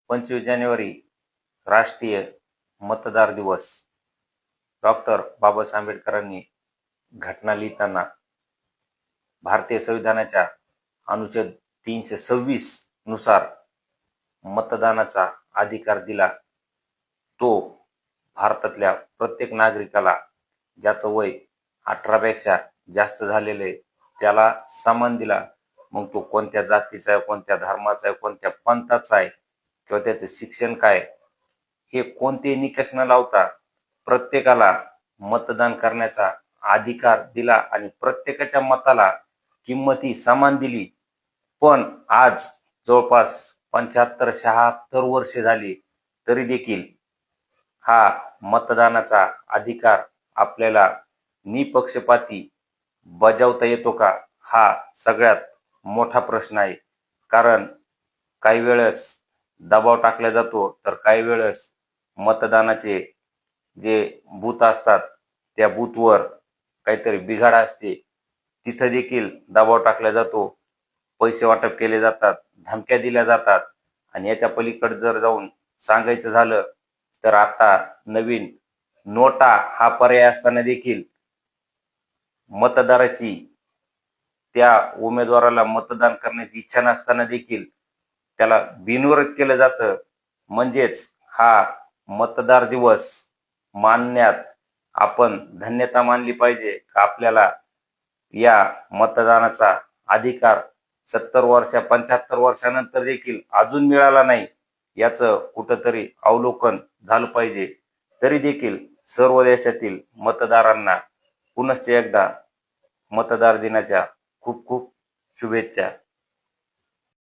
25 जानेवारी राष्ट्रीय मतदार दिवस. डॉक्टर बाबासाहेब आंबेडकरांनी घटना लिहिताना भारतीय संविधानाच्या अनुच्छेद 326 नुसार मतदानाचा अधिकार दिला. तो भारतातल्या प्रत्येक नागरिकाला ज्याचं वय 18 पेक्षा जास्त झालेले त्याला समान दिला. मग तो कोणत्या जातीचा आहे, कोणत्या धर्माचा आहे, कोणत्या पंथाचा आहे किंवा त्याचं शिक्षण काय, हे कोणते निकष न लावता प्रत्येकाला मतदान करण्याचा अधिकार दिला आणि प्रत्येकाच्या मताला किंमत ही समान दिली. पण आज जवळपास 75-76 वर्षे झाली तरी देखील हा मतदानाचा अधिकार आपल्याला निपक्षपाती बजावता येतो का, हा सगळ्यात मोठा प्रश्न आहे. कारण काही वेळेस दबाव टाकला जातो, तर काही वेळेस मतदानाचे जे बूथ असतात त्या बूथवर काहीतरी बिघाड असते, तिथं देखील दबाव टाकला जातो, पैसे वाटप केले जातात, धमक्या दिल्या जातात. आणि याच्या पलीकडे जर जाऊन सांगायचं झालं तर आता नवीन नोटा हा पर्याय असताना देखील मतदाराची त्या उमेदवाराला मतदान करण्याची इच्छा नसताना देखील त्याला बिनविरोध केलं जातं. म्हणजेच हा मतदार दिवस मानण्यात आपण धन्यता मानली पाहिजे का आपल्याला या मतदानाचा अधिकार 75 वर्षानंतर देखील अजून मिळाला नाही, याचं कुठंतरी अवलोकन झालं पाहिजे. तरी देखील सर्व देशातील मतदारांना पुनश्च एकदा मतदार दिनाच्या खूप खूप शुभेच्छा.